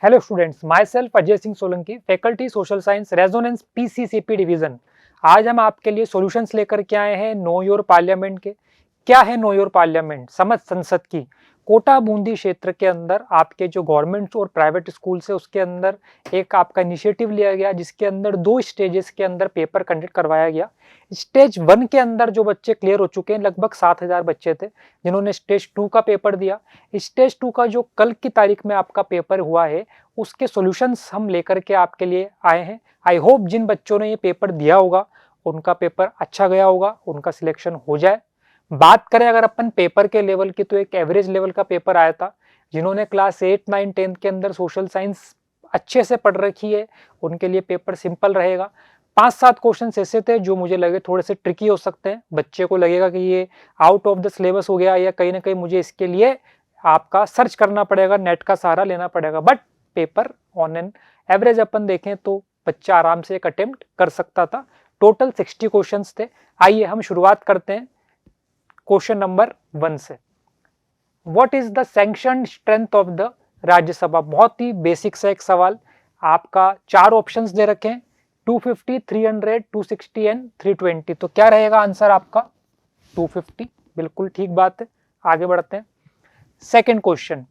Hello students, myself Ajay Singh Solanki, faculty social science, Resonance PCCP division. आज हम आपके लिए सॉल्यूशंस लेकर के आए हैं नो योर पार्लियामेंट के। क्या है नो योर पार्लियामेंट? समझ संसद की। कोटा बूंदी क्षेत्र के अंदर आपके जो गवर्नमेंट और प्राइवेट स्कूल है उसके अंदर एक आपका इनिशिएटिव लिया गया, जिसके अंदर 2 स्टेजेस के अंदर पेपर कंडक्ट करवाया गया। स्टेज 1 के अंदर जो बच्चे क्लियर हो चुके हैं, लगभग 7,000 बच्चे थे जिन्होंने स्टेज 2 का पेपर दिया। स्टेज 2 का जो कल की तारीख में आपका पेपर हुआ है, उसके सॉल्यूशंस हम लेकर के आपके लिए आए हैं। आई होप जिन बच्चों ने ये पेपर दिया होगा उनका पेपर अच्छा गया होगा, उनका सिलेक्शन हो जाए। बात करें अगर अपन पेपर के लेवल की, तो एक एवरेज लेवल का पेपर आया था। जिन्होंने क्लास 8, 9, 10 के अंदर सोशल साइंस अच्छे से पढ़ रखी है उनके लिए पेपर सिंपल रहेगा। 5-7 क्वेश्चन ऐसे थे जो मुझे लगे थोड़े से ट्रिकी हो सकते हैं। बच्चे को लगेगा कि ये आउट ऑफ द सिलेबस हो गया, या कहीं ना कहीं मुझे इसके लिए आपका सर्च करना पड़ेगा, नेट का सहारा लेना पड़ेगा। But paper on an average अपन देखें तो बच्चा आराम से एक अटेम्प्ट कर सकता था। टोटल 60 क्वेश्चंस थे। आइए हम शुरुआत करते हैं क्वेश्चन नंबर 1 से। What is the sanction strength of the Rajya Sabha? बहुत ही बेसिक सा एक सवाल। आपका 4 ऑप्शंस दे रखे हैं, 250, 300, 260 एंड 320। तो क्या रहेगा आंसर आपका? 250। बिल्कुल ठीक बात है। आगे बढ़ते हैं। Second question,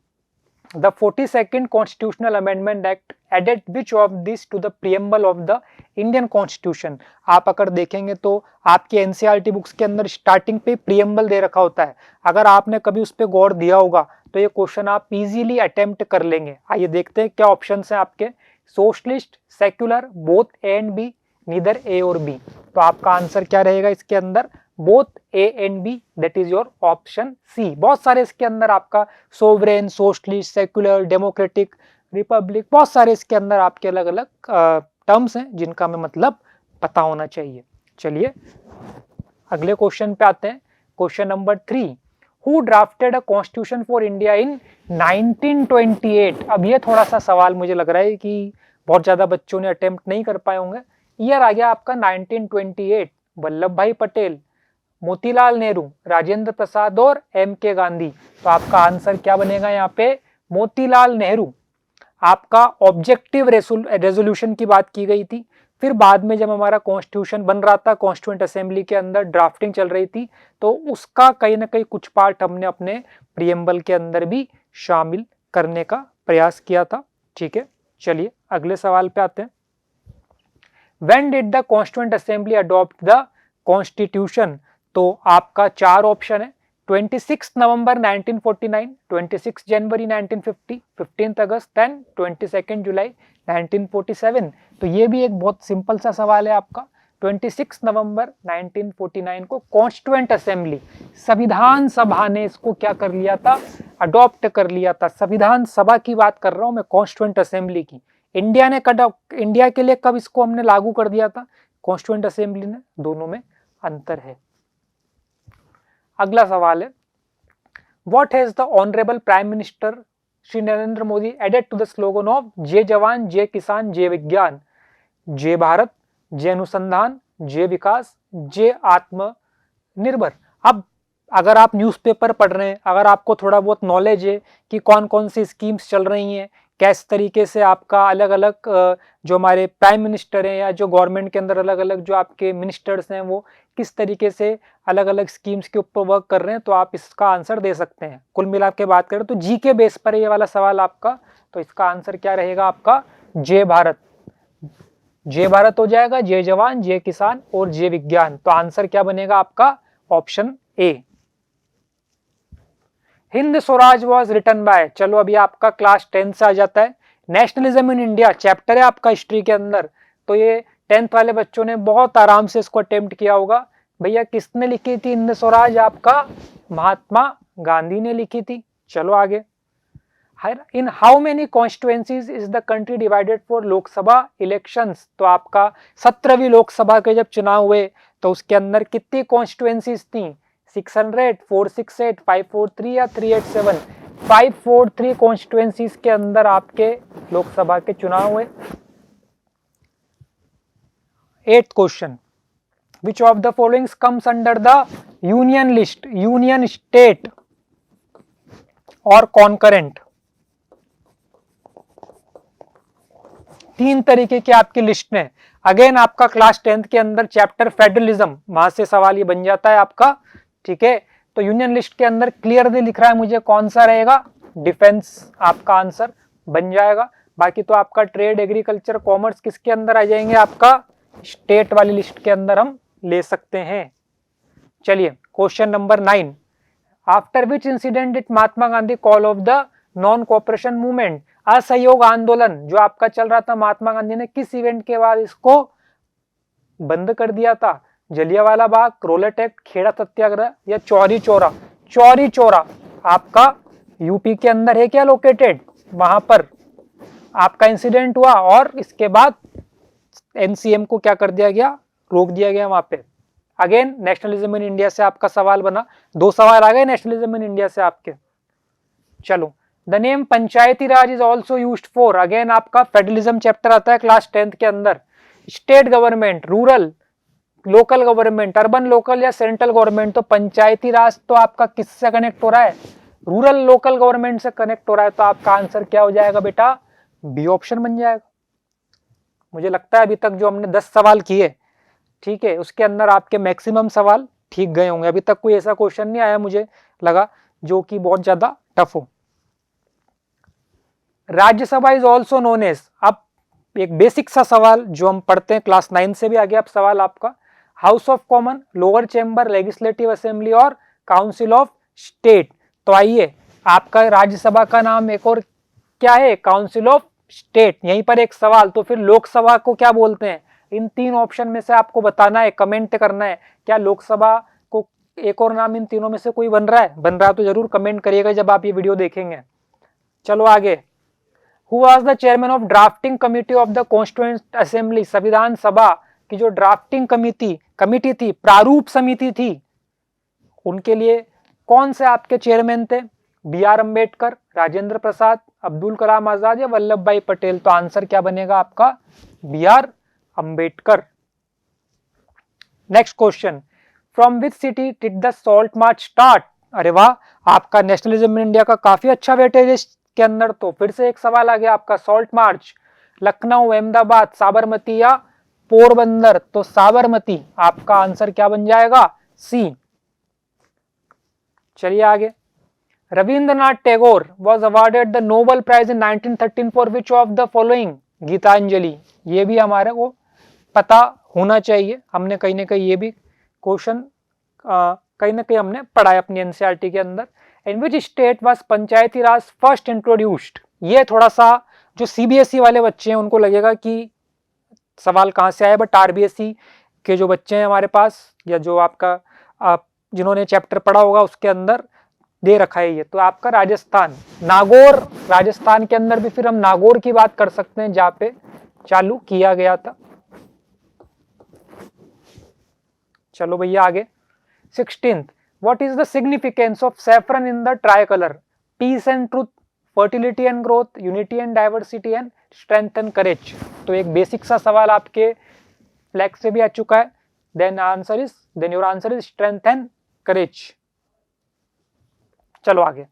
the 42nd Constitutional Amendment Act added which of these to the preamble of the Indian Constitution? आप अगर देखेंगे तो आपकी एनसीईआरटी बुक्स के अंदर स्टार्टिंग पे प्रियम्बल दे रखा होता है। अगर आपने कभी उस पर गौर दिया होगा तो ये क्वेश्चन आप इजीली अटेम्प्ट कर लेंगे। आइए देखते हैं क्या ऑप्शन है आपके। Socialist, secular, both A and B, neither A और बी। तो आपका आंसर क्या रहेगा इसके अंदर? Both A and B, that is your option C. बहुत सारे इसके अंदर आपका sovereign, socialist, secular, democratic, republic, बहुत सारे इसके अंदर आपके अलग अलग टर्म्स हैं जिनका हमें मतलब पता होना चाहिए। चलिए अगले क्वेश्चन पे आते हैं। Question number 3, who drafted a constitution for India in 1928? अब ये थोड़ा सा सवाल मुझे लग रहा है कि बहुत ज्यादा बच्चों ने अटेम्प्ट नहीं कर पाए होंगे। ईयर आ गया आपका 1928। वल्लभ भाई पटेल, मोतीलाल नेहरू, राजेंद्र प्रसाद और एम के गांधी। तो आपका आंसर क्या बनेगा यहाँ पे? मोतीलाल नेहरू। आपका ऑब्जेक्टिव रेजोल्यूशन की बात की गई थी। फिर बाद में जब हमारा कॉन्स्टिट्यूशन बन रहा था, कॉन्स्टिट्यूएंट असेंबली के अंदर ड्राफ्टिंग चल रही थी, तो उसका कहीं ना कहीं कुछ पार्ट हमने अपने प्रियम्बल के अंदर भी शामिल करने का प्रयास किया था। ठीक है, चलिए अगले सवाल पे आते हैं। When did the constituent assembly adopt the constitution? तो आपका 4 ऑप्शन है। 26 नवंबर 1949, 26 जनवरी 1950, 15 अगस्त एंड 22 जुलाई 1947। तो ये भी एक बहुत सिंपल सा सवाल है आपका। 26 नवंबर 1949 को कॉन्स्टिट्यूएंट असेंबली, संविधान सभा ने इसको क्या कर लिया था? अडॉप्ट कर लिया था। संविधान सभा की बात कर रहा हूं मैं, कॉन्स्टिट्यूएंट असेंबली की। इंडिया ने इंडिया के लिए कब इसको हमने लागू कर दिया था? कॉन्स्टिट्यूएंट असेंबली ने। दोनों में अंतर है। अगला सवाल है, what has the honourable prime minister Shri Narendra Modi added to the slogan of Jai Jawan, जय किसान, जय विज्ञान? जय भारत, जय अनुसंधान, जय विकास, जय आत्मनिर्भर। अब अगर आप न्यूज़पेपर पढ़ रहे हैं, अगर आपको थोड़ा बहुत नॉलेज है कि कौन कौन सी स्कीम्स चल रही हैं, किस तरीके से आपका अलग अलग जो हमारे प्राइम मिनिस्टर हैं या जो गवर्नमेंट के अंदर अलग अलग जो आपके मिनिस्टर्स हैं वो किस तरीके से अलग अलग स्कीम्स के ऊपर वर्क कर रहे हैं, तो आप इसका आंसर दे सकते हैं। कुल मिला के बात करें तो जी के बेस पर ये वाला सवाल आपका, तो इसका आंसर क्या रहेगा आपका? जय भारत। जय भारत हो जाएगा, जय जवान, जय किसान और जय विज्ञान। तो आंसर क्या बनेगा आपका? Option A. Hind Swaraj was written by, चलो अभी आपका क्लास 10 से आ जाता है। नेशनलिज्म इन इंडिया चैप्टर है आपका हिस्ट्री के अंदर, तो ये 10th वाले बच्चों ने बहुत आराम से इसको अटेम्प्ट किया होगा। भैया किसने लिखी थी हिंद स्वराज? आपका महात्मा गांधी ने लिखी थी। चलो आगे। In how many constituencies is the country divided for Lok Sabha elections? तो आपका 17वीं लोकसभा के जब चुनाव हुए तो उसके अंदर कितनी कॉन्स्टिट्युएंसीज थी? 600, 468, 543 या 387? 543 कॉन्स्टिट्युएंसीज के अंदर आपके लोकसभा के चुनाव हुए। 8th question, which of the followings comes under the union list? Union, state और कॉन्करेंट? 3 तरीके की आपकी लिस्ट में। अगेन आपका क्लास 10th के अंदर चैप्टर फेडरलिज्म, वहां से सवाल ये बन जाता है आपका, ठीक है। तो यूनियन लिस्ट के अंदर क्लियरली लिख रहा है मुझे कौन सा रहेगा, डिफेंस आपका आंसर बन जाएगा। बाकी तो आपका ट्रेड, एग्रीकल्चर, कॉमर्स किसके अंदर आ जाएंगे, आपका स्टेट वाली लिस्ट के अंदर हम ले सकते हैं। चलिए question number 9, after which incident did Mahatma Gandhi call of the non cooperation movement, असहयोग आंदोलन जो आपका चल रहा था, महात्मा गांधी ने किस इवेंट के बाद इसको बंद कर दिया था? जलियांवाला बाग, रोलेट एक्ट, खेड़ा सत्याग्रह या चौरी चौरा? चौरी चौरा आपका यूपी के अंदर है क्या लोकेटेड, वहां पर आपका इंसिडेंट हुआ और इसके बाद एनसीएम को क्या कर दिया गया, रोक दिया गया वहां पे। अगेन नेशनलिज्म इन इंडिया से आपका सवाल बना, 2 सवाल आ गए नेशनलिज्म इन इंडिया से आपके। चलो, the name Panchayati Raj is also used for, again आपका फेडरलिज्म चैप्टर आता है क्लास 10th के अंदर। State government, rural, local government, urban local या सेंट्रल गवर्नमेंट? तो पंचायती राज तो आपका किससे कनेक्ट हो रहा है, रूरल लोकल गवर्नमेंट से कनेक्ट हो रहा है। तो आपका आंसर क्या हो जाएगा बेटा, बी ऑप्शन बन जाएगा। मुझे लगता है अभी तक जो हमने 10 सवाल किए, ठीक है, उसके अंदर आपके मैक्सिमम सवाल ठीक गए होंगे। अभी तक कोई ऐसा क्वेश्चन नहीं आया मुझे लगा जो कि बहुत ज्यादा टफ हो। Rajya Sabha is also known as, अब एक बेसिक सा सवाल जो हम पढ़ते हैं क्लास 9 से भी आ गया अब सवाल आपका, house of common, lower chamber, legislative assembly और काउंसिल ऑफ स्टेट। तो आइए, आपका राज्यसभा का नाम एक और क्या है, काउंसिल ऑफ स्टेट। यहीं पर एक सवाल, तो फिर लोकसभा को क्या बोलते हैं? इन 3 ऑप्शन में से आपको बताना है, कमेंट करना है, क्या लोकसभा को एक और नाम इन तीनों में से कोई बन रहा है? बन रहा है तो जरूर कमेंट करिएगा जब आप ये वीडियो देखेंगे। चलो आगे, Who was the chairman of drafting committee of the Constituent Assembly, संविधान सभा की जो ड्राफ्टिंग कमिटी थी, प्रारूप समिति थी, उनके लिए कौन से आपके चेयरमैन थे? बी आर अम्बेडकर, राजेंद्र प्रसाद, अब्दुल कलाम आजाद या वल्लभ भाई पटेल? तो आंसर क्या बनेगा आपका, B R Ambedkar. Next question, from which city did the salt march start? अरे वाह, आपका नेशनलिज्म इन इंडिया का काफी अच्छा वेटेज है के अंदर। तो फिर से एक सवाल आ गया आपका, सॉल्ट मार्च लखनऊ, अहमदाबाद, साबरमती या पोरबंदर? तो साबरमती आपका आंसर क्या बन जाएगा, सी। चलिए आगे, Rabindranath Tagore was awarded the Nobel prize in 1913 for which of the following? Gitanjali. ये भी हमारे को पता होना चाहिए, हमने कहीं ना कहीं ये भी क्वेश्चन कहीं ना कहीं हमने पढ़ा है अपनी एनसीईआरटी के अंदर। In which state was Panchayati Raj first introduced? ये थोड़ा सा जो सीबीएसई वाले बच्चे हैं उनको लगेगा कि सवाल कहाँ से आया, बट आरबीएसई के जो बच्चे हैं हमारे पास, या जो आपका जिन्होंने चैप्टर पढ़ा होगा उसके अंदर दे रखा है ये। तो आपका राजस्थान, नागौर, राजस्थान के अंदर भी फिर हम नागौर की बात कर सकते हैं जहाँ पे चालू किया गया था। चलो भैया आगे, 16th, what is the significance of saffron in the tricolor? Peace and truth, fertility and growth, unity and diversity and strength and courage। तो एक बेसिक सा सवाल आपके फ्लैग से भी आ चुका है। then your answer is strength and courage। चलो आगे,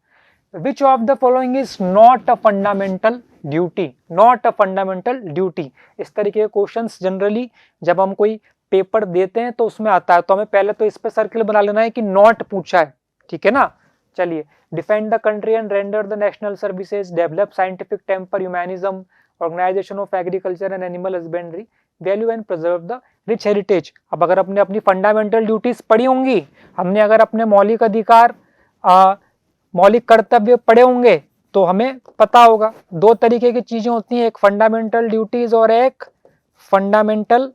which of the following is not a fundamental duty? not a fundamental duty, इस तरीके के क्वेश्चंस जनरली जब हम कोई पेपर देते हैं तो उसमें आता है, तो हमें पहले तो इस पे सर्किल बना लेना है कि नॉट पूछा है, ठीक है ना। चलिए, defend the country and render the national services, develop scientific temper, humanism, organisation of agriculture and animal husbandry, value and preserve the rich heritage. अब अगर अपने अपनी फंडामेंटल ड्यूटीज पढ़ी होंगी, हमने अगर अपने मौलिक अधिकार, मौलिक कर्तव्य पढ़े होंगे तो हमें पता होगा 2 तरीके की चीजें होती हैं, एक फंडामेंटल ड्यूटीज और एक फंडामेंटल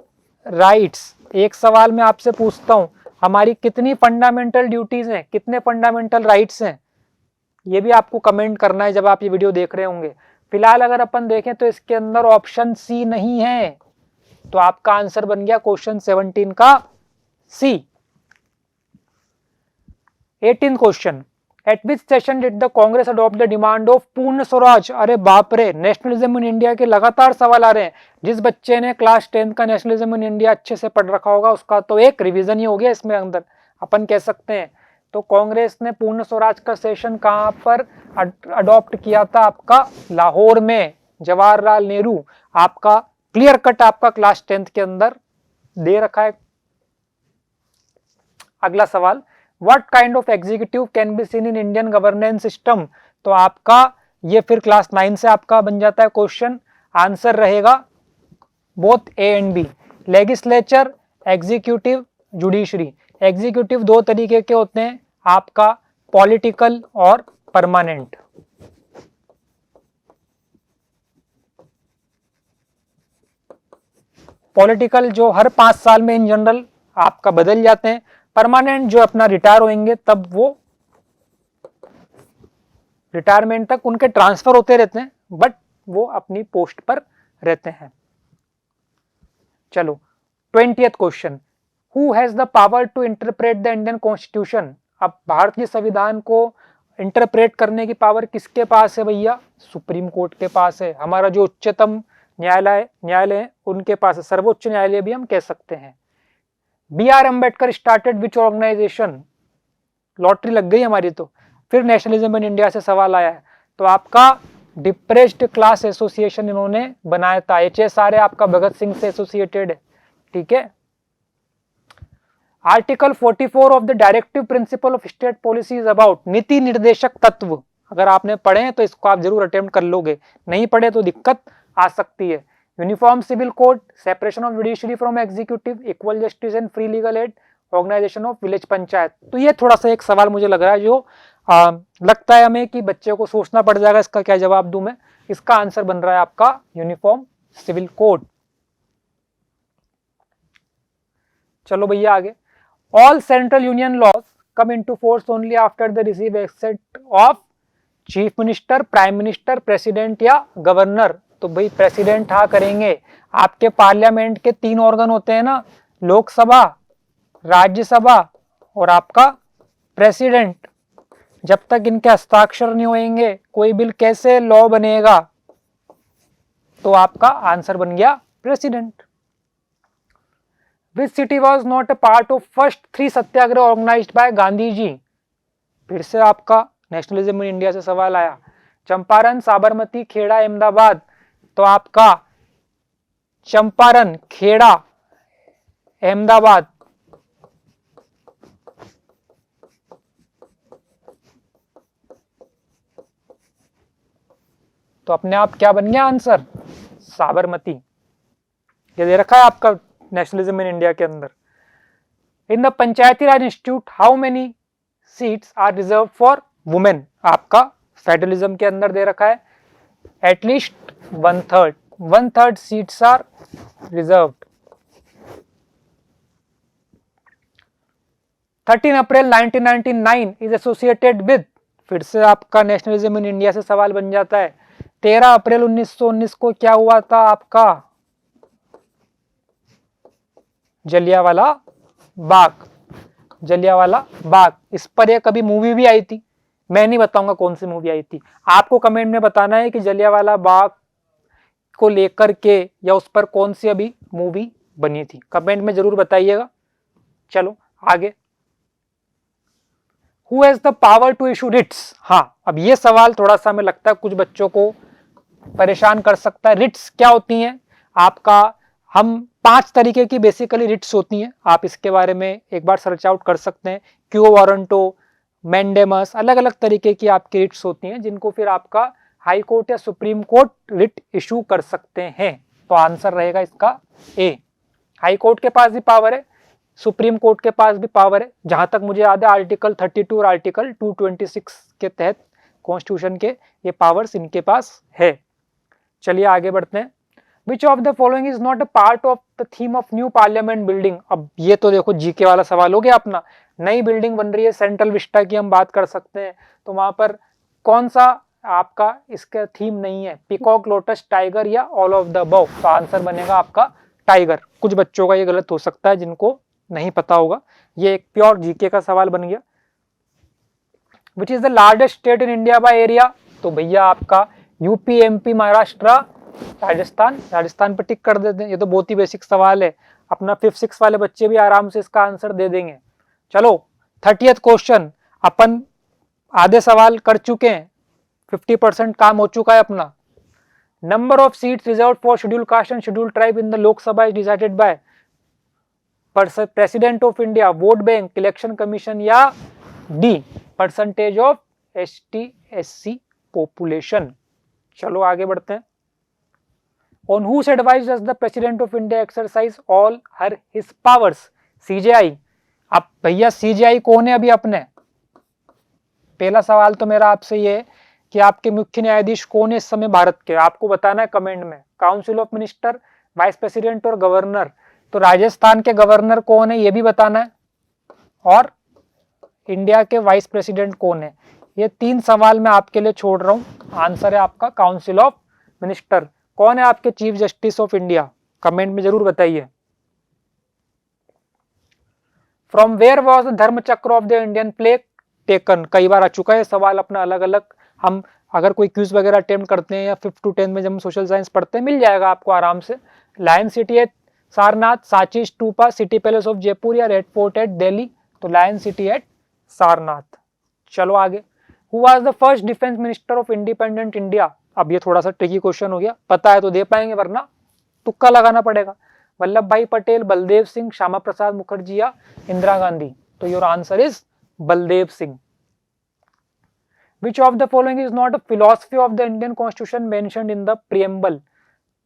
राइट्स। एक सवाल मैं आपसे पूछता हूं, हमारी कितनी फंडामेंटल ड्यूटीज हैं, कितने फंडामेंटल राइट्स हैं? ये भी आपको कमेंट करना है जब आप ये वीडियो देख रहे होंगे। फिलहाल अगर अपन देखें तो इसके अंदर ऑप्शन सी नहीं है, तो आपका आंसर बन गया क्वेश्चन 17 का सी। 18th question, eight which session did the Congress adopt the demand of पूर्ण स्वराज? अरे बाप रे, नेशनलिज्म इन इंडिया के लगातार सवाल आ रहे हैं। जिस बच्चे ने क्लास 10 का नेशनलिज्म इन इंडिया अच्छे से पढ़ रखा होगा उसका तो एक रिवीजन ही हो गया इसमें अंदर, अपन कह सकते हैं। तो कांग्रेस ने पूर्ण स्वराज का सेशन कहां पर अडॉप्ट किया था? आपका लाहौर में, जवाहरलाल नेहरू। आपका क्लियर कट आपका क्लास 10th के अंदर दे रखा है। अगला सवाल, what kind of executive can be seen in Indian governance system? तो आपका ये फिर क्लास 9 से आपका बन जाता है क्वेश्चन। आंसर रहेगा both A and B, legislature, executive, judiciary. Executive दो तरीके के होते हैं, आपका पॉलिटिकल और परमानेंट। पॉलिटिकल जो हर 5 साल में इन जनरल आपका बदल जाते हैं, परमानेंट जो अपना रिटायर होंगे तब वो रिटायरमेंट तक उनके ट्रांसफर होते रहते हैं, बट वो अपनी पोस्ट पर रहते हैं। चलो 20th question, who has the power to interpret the Indian constitution? अब भारत के संविधान को इंटरप्रेट करने की पावर किसके पास है भैया? सुप्रीम कोर्ट के पास है। हमारा जो उच्चतम न्यायालय है उनके पास है, सर्वोच्च न्यायालय भी हम कह सकते हैं। B R Ambedkar started which organisation? Lottery लग गई हमारी तो। फिर नेशनलिज्म इन इंडिया से सवाल आया है, तो आपका डिप्रेस्ड क्लास एसोसिएशन इन्होंने बनाया था। HSR है आपका भगत सिंह से एसोसिएटेड है, ठीक है। Article 44 of the directive principle of state policy is about, नीति निर्देशक तत्व। अगर आपने पढ़े हैं तो इसको आप जरूर अटेम्प्ट कर लोगे, नहीं पढ़े तो दिक्कत आ सकती है। Uniform civil code, separation of judiciary from executive, equal justice and free legal aid, organisation of village panchayat. तो ये थोड़ा सा एक सवाल मुझे लग रहा है जो लगता है हमें कि बच्चे को सोचना पड़ जाएगा, इसका क्या जवाब दूं मैं। इसका आंसर बन रहा है आपका यूनिफॉर्म सिविल कोड। चलो भैया आगे, all central union laws come into force only after the receive except of chief minister, prime minister, president या गवर्नर? तो भाई प्रेसिडेंट हाँ करेंगे। आपके पार्लियामेंट के 3 ऑर्गन होते हैं ना, लोकसभा, राज्यसभा और आपका प्रेसिडेंट। जब तक इनके हस्ताक्षर नहीं होंगे कोई बिल कैसे लॉ बनेगा? तो आपका आंसर बन गया president. Which city was not a part of first 3 satyagraha organised by Gandhi ji? फिर से आपका नेशनलिज्म इन इंडिया से सवाल आया। चंपारण, साबरमती, खेड़ा, अहमदाबाद। तो आपका चंपारण, खेड़ा, अहमदाबाद। तो अपने आप क्या बन गया आंसर? साबरमती। ये दे रखा है आपका नेशनलिज्म इन इंडिया के अंदर। In the panchayati raj institute how many seats are reserve for women? आपका फेडरलिज्म के अंदर दे रखा है at least 1/3, 1/3 seats are reserved. 13 April 1999 is associated with, फिर से आपका नेशनलिज्म इन इंडिया से सवाल बन जाता है। 13 अप्रैल 1919 को क्या हुआ था आपका? जलियांवाला बाग। जलियांवाला बाग, इस पर एक कभी मूवी भी आई थी, मैं नहीं बताऊंगा कौन सी मूवी आई थी। आपको कमेंट में बताना है कि जलियांवाला बाग को लेकर के या उस पर कौन सी अभी मूवी बनी थी, कमेंट में जरूर बताइएगा। चलो आगे, who has the power to issue writs? हाँ, अब ये सवाल थोड़ा सा हमें लगता है कुछ बच्चों को परेशान कर सकता है। रिट्स क्या होती हैं? आपका हम 5 तरीके की बेसिकली रिट्स होती हैं, आप इसके बारे में एक बार सर्च आउट कर सकते हैं। क्यो वारंटो, मैंडेमस, अलग अलग तरीके की आपकी रिट्स होती हैं जिनको फिर आपका हाई कोर्ट या सुप्रीम कोर्ट रिट इशू कर सकते हैं। तो आंसर रहेगा इसका ए। हाई कोर्ट के पास भी पावर है, सुप्रीम कोर्ट के पास भी पावर है। जहां तक मुझे याद है आर्टिकल 32 और आर्टिकल 226 के तहत कॉन्स्टिट्यूशन के ये पावर्स इनके पास है। चलिए आगे बढ़ते हैं। Which of the following is not a part of the theme of new parliament building? अब ये तो देखो जीके वाला सवाल हो गया अपना। नई बिल्डिंग बन रही है सेंट्रल विस्टा की, हम बात कर सकते हैं, तो वहां पर कौन सा आपका इसका थीम नहीं है? पिकॉक, लोटस, टाइगर या ऑल ऑफ द अबव? तो आंसर बनेगा आपका टाइगर। कुछ बच्चों का ये गलत हो सकता है जिनको नहीं पता होगा, ये एक प्योर जीके का सवाल बन गया। Which is the largest state in India by area? तो भैया आपका यूपी, एमपी, महाराष्ट्र, राजस्थान। राजस्थान पर टिक कर देते हैं, ये तो बहुत ही बेसिक सवाल है, अपना 5th 6th वाले बच्चे भी आराम से इसका आंसर दे देंगे। चलो 30th क्वेश्चन, अपन आधे सवाल कर चुके हैं, 50% काम हो चुका है अपना। Number of seats reserve for schedule caste and schedule tribe in the Lok Sabha is decided by president of India, vote bank, election commission, या the percentage of ST/SC population. चलो आगे बढ़ते हैं। On whose advice does the president of India exercise all her his powers? CJI। अब भैया CJI कौन है अभी अपने? पहला सवाल तो मेरा आपसे ये है कि आपके मुख्य न्यायाधीश कौन है इस समय भारत के? आपको बताना है कमेंट में। Council of minister, vice president और गवर्नर। तो राजस्थान के गवर्नर कौन है ये भी बताना है, और इंडिया के वाइस प्रेसिडेंट कौन है। ये 3 सवाल मैं आपके लिए छोड़ रहा हूं। आंसर है आपका काउंसिल ऑफ मिनिस्टर। कौन है आपके chief justice of India? Comment में जरूर बताइए। फ्रॉम वेयर वॉज द धर्म चक्र of the Indian flag taken? कई बार आ चुका है सवाल अपना अलग अलग। हम अगर कोई क्विज वगैरह अटेम्प्ट करते हैं या 5th to 10th में जब हम सोशल साइंस पढ़ते हैं, मिल जाएगा आपको आराम से। Lion city at Sarnath, Sanchi stupa, city palace of Jaipur, या रेड फोर्ट एट दिल्ली? तो लायन सिटी एट सारनाथ। चलो आगे। Who was the first defence minister of independent India? अब ये थोड़ा सा ट्रिकी क्वेश्चन हो गया, पता है तो दे पाएंगे वरना तुक्का लगाना पड़ेगा। वल्लभ भाई पटेल, बलदेव सिंह, श्यामा प्रसाद मुखर्जी, या इंदिरा गांधी? तो your answer is Baldev Singh. Which of the following is not a philosophy of the Indian Constitution mentioned in the preamble?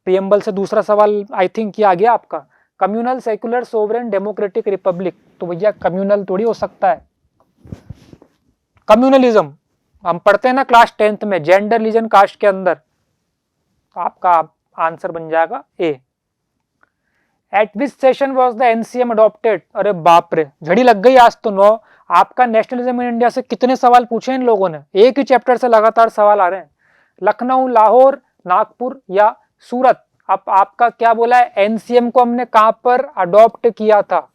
preamble से दूसरा सवाल आई थिंक ये आ गया आपका। Communal, secular, sovereign, democratic, Republic? तो भैया कम्युनल थोड़ी हो सकता है। कम्युनलिज्म हम पढ़ते हैं ना क्लास 10th में, जेंडर, रिलीजन, कास्ट के अंदर। आपका आंसर बन जाएगा A. At which session was the NCM adopted? अरे बाप रे, झड़ी लग गई आज तो। 9 आपका नेशनलिज्म इन इंडिया से कितने सवाल पूछे इन लोगों ने? एक ही चैप्टर से लगातार सवाल आ रहे हैं। लखनऊ, लाहौर, नागपुर, या सूरत? अब आपका क्या बोला है? NCM को हमने कहां पर अडॉप्ट किया था?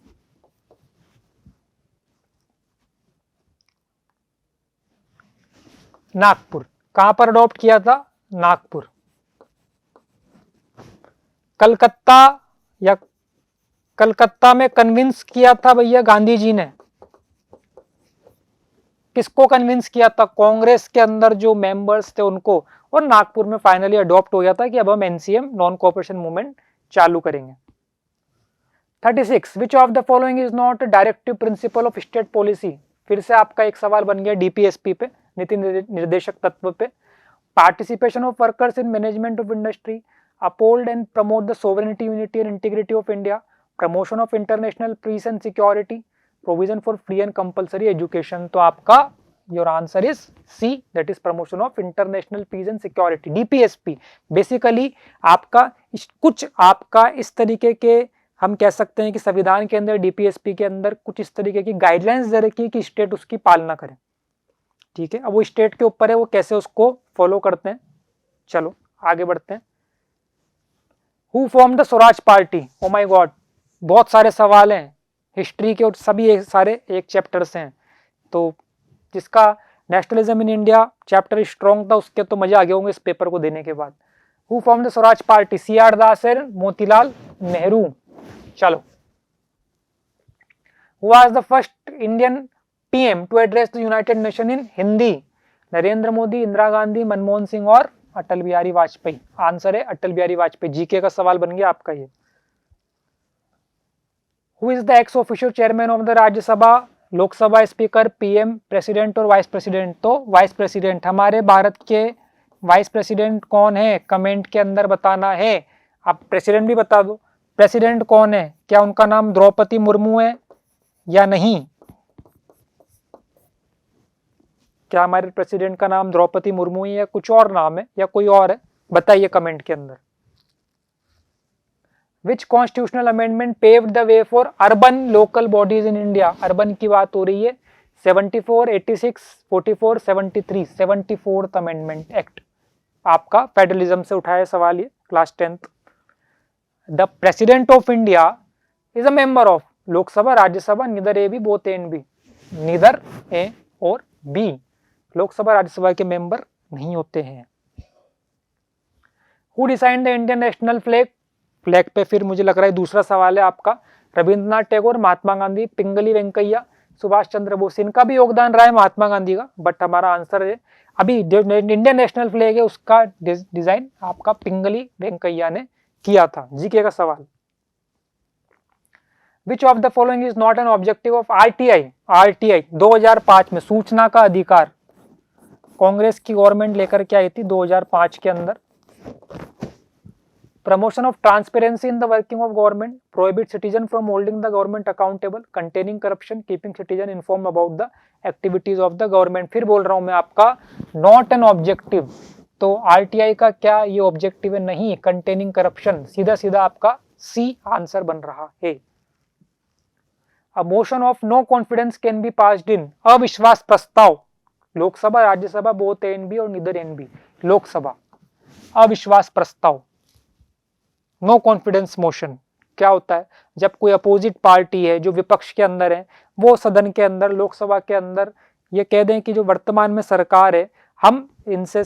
नागपुर। कहां पर अडॉप्ट किया था? नागपुर। कलकत्ता, या कलकत्ता में कन्विंस किया था भैया गांधी जी ने? किसको कन्विंस किया था? कांग्रेस के अंदर जो मेंबर्स थे उनको। और नागपुर में फाइनली अडॉप्ट हो गया था कि अब हम NCM नॉन कोऑपरेशन मूवमेंट चालू करेंगे। 36 विच of the following is not directive principle of state policy? फिर से आपका एक सवाल बन गया DPSP पे, नीति निर्देशक तत्व पे। Participation of workers in management of industry, uphold and promote the sovereignty, unity and integrity of India, promotion of international peace and security, provision for free and compulsory education? तो आपका your answer is C, that is promotion of international peace and security. DPSP basically आपका कुछ आपका इस तरीके के, हम कह सकते हैं कि संविधान के अंदर DPSP के अंदर कुछ इस तरीके की गाइडलाइंस दे रखी है कि स्टेट उसकी पालना करे। ठीक है, अब वो स्टेट के ऊपर है वो कैसे उसको फॉलो करते हैं। चलो आगे बढ़ते हैं। Who form the Swaraj party? Oh my God, बहुत सारे सवाल हैं हिस्ट्री के और सभी एक सारे एक चैप्टर से हैं। तो जिसका nationalism in India chapter strong था उसके तो मजे आ गए होंगे इस पेपर को देने के बाद। Who form the Swaraj party? CR Das और मोतीलाल नेहरू? चलो। Who was the first Indian PM to address the United Nation in Hindi? Narendra Modi, Indira Gandhi, Manmohan Singh और अटल बिहारी वाजपेयी? आंसर है अटल बिहारी वाजपेयी। जीके का सवाल बन गया आपका ये। Who is the x official chairman of the Rajya Sabha, Lok Sabha speaker, PM, president और वाइस प्रेसिडेंट? तो वाइस प्रेसिडेंट। हमारे भारत के वाइस प्रेसिडेंट कौन है? कमेंट के अंदर बताना है। आप प्रेसिडेंट भी बता दो। प्रेसिडेंट कौन है? क्या उनका नाम द्रौपदी मुर्मू है या नहीं? क्या हमारे प्रेसिडेंट का नाम द्रौपदी मुर्मू है या कुछ और नाम है या कोई और है? बताइए कमेंट के अंदर। Which constitutional amendment paved the way for urban local bodies in India? Urban की बात हो रही है। 74, 86, 44, 73? 74th अमेंडमेंट एक्ट आपका फेडरलिज्म से उठाया सवाल ये class 10th। The president of India is a member of Lok Sabha, Rajya Sabha, neither A B both A and B? Neither A और बी। लोकसभा राज्यसभा के मेंबर नहीं होते हैं। Who designed the Indian national flag? Flag पे फिर मुझे लग रहा है दूसरा सवाल है आपका। रविंद्रनाथ टैगोर, महात्मा गांधी, पिंगली वेंकैया, सुभाष चंद्र बोस, इनका भी योगदान रहा है महात्मा गांधी का, बट हमारा आंसर है अभी इंडियन नेशनल फ्लैग है उसका डिजाइन आपका पिंगली वेंकैया ने किया था। जीके का सवाल, which of the following is not an objective of RTI? RTI 2005 में सूचना का अधिकार कांग्रेस की गवर्नमेंट लेकर के आई थी 2005 के अंदर। Promotion of transparency in the working of government, prohibit citizen from holding the government accountable, containing corruption, keeping citizen inform about the activities of the government. फिर बोल रहा हूं मैं आपका नॉट एन ऑब्जेक्टिव, तो आरटीआई का क्या ये ऑब्जेक्टिव है? नहीं, कंटेनिंग करप्शन, सीधा सीधा आपका सी आंसर बन रहा है। A motion of no confidence can be passed in, अविश्वास प्रस्ताव लोकसभा राज्यसभा बोथ एनबी और निदर एनबी, लोकसभा अविश्वास प्रस्ताव। नो कॉन्फिडेंस मोशन क्या होता है? जब कोई अपोजिट पार्टी है जो विपक्ष के अंदर है, वो सदन के अंदर लोकसभा के अंदर ये कह दें कि जो वर्तमान में सरकार है हम इनसे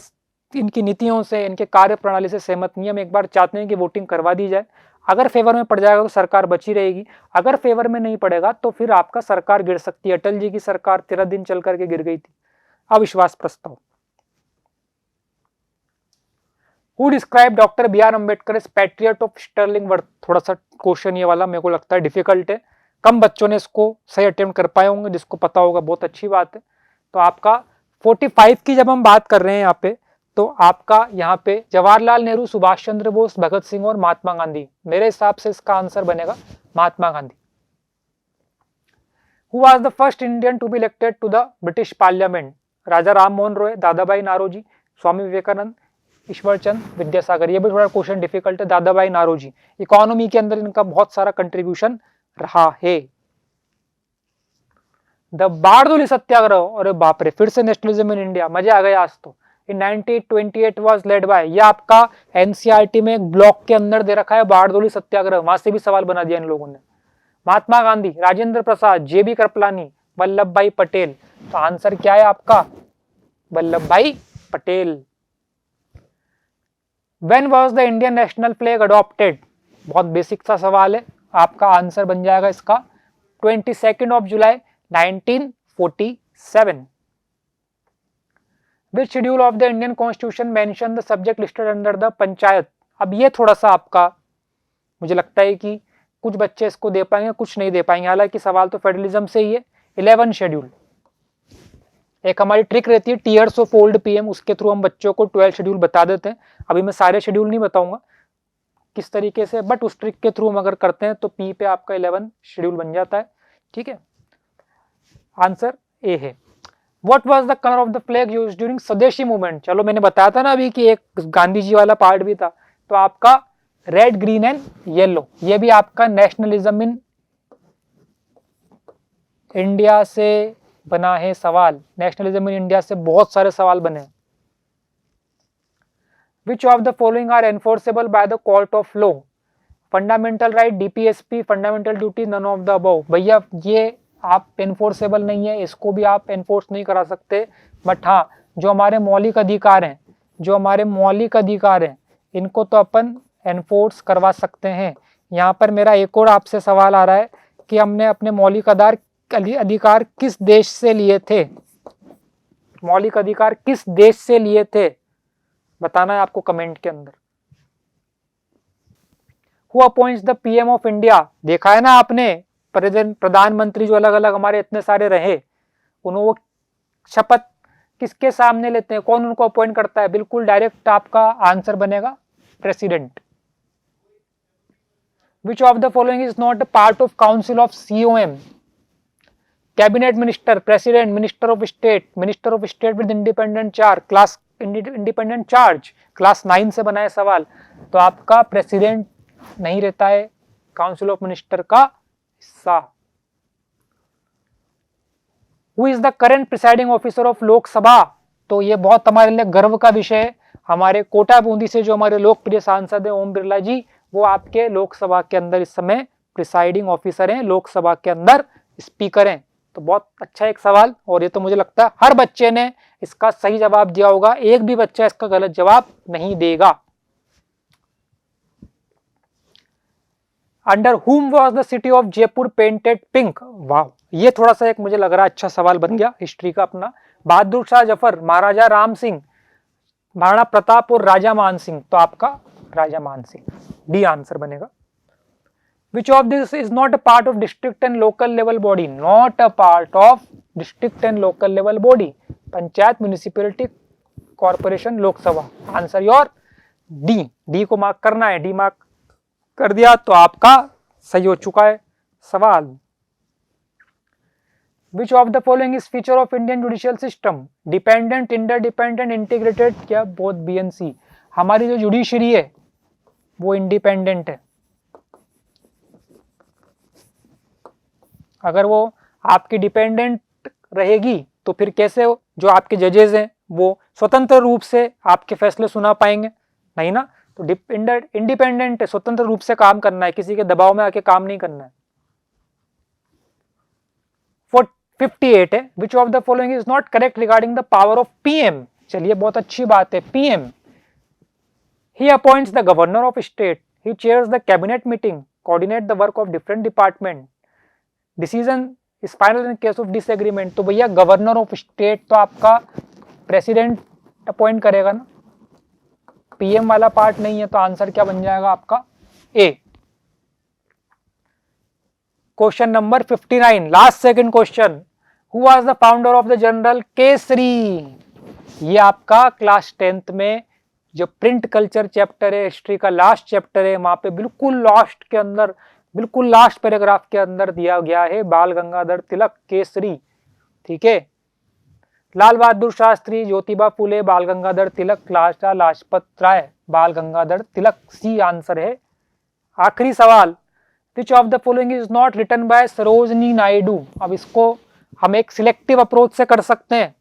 इनकी नीतियों से इनके कार्य प्रणाली से सहमत नहीं, हम एक बार चाहते हैं कि वोटिंग करवा दी जाए। अगर फेवर में पड़ जाएगा तो सरकार बची रहेगी, अगर फेवर में नहीं पड़ेगा तो फिर आपका सरकार गिर सकती है। अटल जी की सरकार 13 दिन चल करके गिर गई थी। अविश्वास प्रस्ताव। Who described doctor B R Ambedkar as patriot of sterling worth? थोड़ा सा क्वेश्चन ये वाला मेरे को लगता है डिफिकल्ट है, कम बच्चों ने इसको सही अटेम्प्ट कर पाए होंगे, जिसको पता होगा बहुत अच्छी बात है। तो आपका 45 की जब हम बात कर रहे हैं यहाँ पे, तो आपका यहाँ पे जवाहरलाल नेहरू, सुभाष चंद्र बोस, भगत सिंह और महात्मा गांधी, मेरे हिसाब से इसका आंसर बनेगा Mahatma Gandhi. Who was the first Indian to be elected to the British Parliament? राजा राम मोहन रॉय, दादाभाई नारोजी, स्वामी विवेकानंद, ईश्वर चंद विद्यासागर। ये भी थोड़ा क्वेश्चन डिफिकल्ट है। दादाभाई नारोजी, इकोनॉमी के अंदर इनका बहुत सारा कंट्रीब्यूशन रहा है। द बारडोली सत्याग्रह, अरे बाप रे, फिर से नेशनलिज्म इन इंडिया, मजा आ गया आज तो। इन 1928 वाज लेड बाय, ये आपका एनसीईआरटी में एक ब्लॉक के अंदर दे रखा है बारडोली सत्याग्रह, वहां से भी सवाल बना दिया इन लोगों ने। महात्मा गांधी, राजेंद्र प्रसाद, जेबी कृपलानी, वल्लभ भाई पटेल। तो आंसर क्या है आपका? Vallabh Bhai Patel. When was the Indian national flag adopted? बहुत बेसिक सा सवाल है, आपका आंसर बन जाएगा इसका 22 जुलाई 1947। Which schedule of the Indian Constitution mention the subject listed under the panchayat? अब ये थोड़ा सा आपका मुझे लगता है कि कुछ बच्चे इसको दे पाएंगे, कुछ नहीं दे पाएंगे, हालांकि सवाल तो फेडरलिज्म से ही है। 11 शेड्यूल, एक हमारी ट्रिक रहती है टीयर्स ऑफ ओल्ड पीएम, उसके थ्रू हम बच्चों को 12 शेड्यूल बता देते हैं। अभी मैं सारे शेड्यूल नहीं बताऊंगा किस तरीके से, बट उस ट्रिक के थ्रू हम अगर करते हैं तो पी पे आपका 11 शेड्यूल बन जाता है। ठीक है, आंसर ए है। What was the colour of the flag used during स्वदेशी मूवमेंट? चलो मैंने बताया था ना अभी कि एक गांधी जी वाला पार्ट भी था, तो आपका रेड, ग्रीन एंड येलो। ये भी आपका नेशनलिज्म इन इंडिया से बना है सवाल। नेशनलिज्म इन इंडिया से बहुत सारे सवाल बने। Which of the following are enforceable by the court of law? Fundamental right, DPSP, fundamental duty, none of the above. भैया ये आप एनफोर्सेबल नहीं है, इसको भी आप एनफोर्स नहीं करा सकते, बट हाँ जो हमारे मौलिक अधिकार हैं, जो हमारे मौलिक अधिकार हैं, इनको तो अपन एनफोर्स करवा सकते हैं। यहाँ पर मेरा एक और आपसे सवाल आ रहा है कि हमने अपने मौलिक अधिकार किस देश से लिए थे? मौलिक अधिकार किस देश से लिए थे बताना है आपको कमेंट के अंदर। Who appoints the PM of India? देखा है ना आपने, प्रधानमंत्री जो अलग अलग हमारे इतने सारे रहे, उन्होंने वो शपथ किसके सामने लेते हैं, कौन उनको अपॉइंट करता है? बिल्कुल डायरेक्ट आपका आंसर बनेगा president. Which of the following is not a part of Council of COM? Cabinet minister, president, minister of state, minister of state with independent charge, class independent charge, class 9 से बना है सवाल। तो आपका president नहीं रहता है काउंसिल ऑफ मिनिस्टर का हिस्सा। Who is the current presiding officer of Lok Sabha? तो ये बहुत हमारे लिए गर्व का विषय है। हमारे कोटा बूंदी से जो हमारे लोकप्रिय सांसद है ओम बिरला जी, वो आपके लोकसभा के अंदर इस समय प्रिसाइडिंग ऑफिसर हैं, लोकसभा के अंदर स्पीकर हैं। तो बहुत अच्छा एक सवाल, और ये तो मुझे लगता है हर बच्चे ने इसका सही जवाब दिया होगा, एक भी बच्चा इसका गलत जवाब नहीं देगा। Under whom was the city of Jaipur painted pink? वाह, ये थोड़ा सा एक मुझे लग रहा है अच्छा सवाल बन गया हिस्ट्री का अपना। बहादुर शाह जफर, महाराजा राम सिंह, महाराणा प्रताप और राजा मान सिंह, तो आपका राजा मान सिंह, डी आंसर बनेगा। Which of this is not a part of district and local level body? Not a part of district and local level body. Panchayat, municipality, corporation, Lok Sabha. Answer your D. D को mark करना है, D mark कर दिया तो आपका सही हो चुका है सवाल। Which of the following is feature of Indian judicial system? Dependent, interdependent, integrated, क्या both B and C? हमारी जो जुडिशरी है वो इंडिपेंडेंट है। अगर वो आपकी डिपेंडेंट रहेगी तो फिर कैसे जो आपके जजेस हैं वो स्वतंत्र रूप से आपके फैसले सुना पाएंगे? नहीं ना। तो इंडिपेंडेंट है, स्वतंत्र रूप से काम करना है, किसी के दबाव में आके काम नहीं करना है। 58 है, विच of the following is not correct regarding the power of PM? चलिए बहुत अच्छी बात है। PM, he appoints the governor of state, he chairs the cabinet meeting, coordinate the work of different department, decision is final in case of disagreement. तो भैया governor of state तो आपका president appoint करेगा ना, पीएम वाला part नहीं है। तो आंसर क्या बन जाएगा आपका? A. Question number 59, last second question. Who was the founder of the journal Kesari? ये आपका क्लास 10th में जो प्रिंट कल्चर चैप्टर है, हिस्ट्री का लास्ट चैप्टर है, वहां पे बिल्कुल लास्ट के अंदर, बिल्कुल लास्ट पैराग्राफ के अंदर दिया गया है बाल गंगाधर तिलक केसरी। ठीक है, लाल बहादुर शास्त्री, ज्योतिबा फुले, बाल गंगाधर तिलक, लाला लाजपत राय, बाल गंगाधर तिलक। सी आंसर है। आखिरी सवाल, which of the following is not written by Sarojini Naidu? अब इसको हम एक सिलेक्टिव अप्रोच से कर सकते हैं।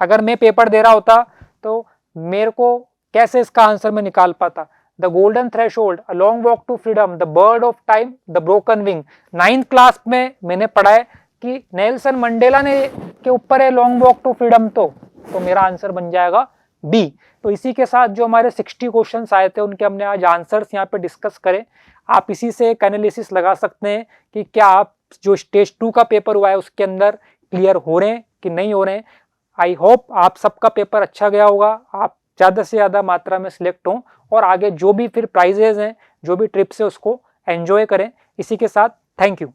अगर मैं पेपर दे रहा होता तो मेरे को कैसे इसका आंसर में निकाल पाता? The golden threshold, a long walk to freedom, the bird of time, the broken wing. 9th class में मैंने पढ़ा है कि नेल्सन मंडेला ने के ऊपर है लॉन्ग वॉक टू फ्रीडम, तो मेरा आंसर बन जाएगा बी। तो इसी के साथ जो हमारे 60 क्वेश्चंस आए थे उनके हमने आज आंसर्स यहाँ पे डिस्कस करें। आप इसी से एक एनालिसिस लगा सकते हैं कि क्या आप जो स्टेज 2 का पेपर हुआ है उसके अंदर क्लियर हो रहे हैं कि नहीं हो रहे हैं। आई होप आप सबका पेपर अच्छा गया होगा, आप ज़्यादा से ज़्यादा मात्रा में सिलेक्ट हों और आगे जो भी फिर प्राइजेज हैं, जो भी ट्रिप्स है उसको एंजॉय करें। इसी के साथ थैंक यू।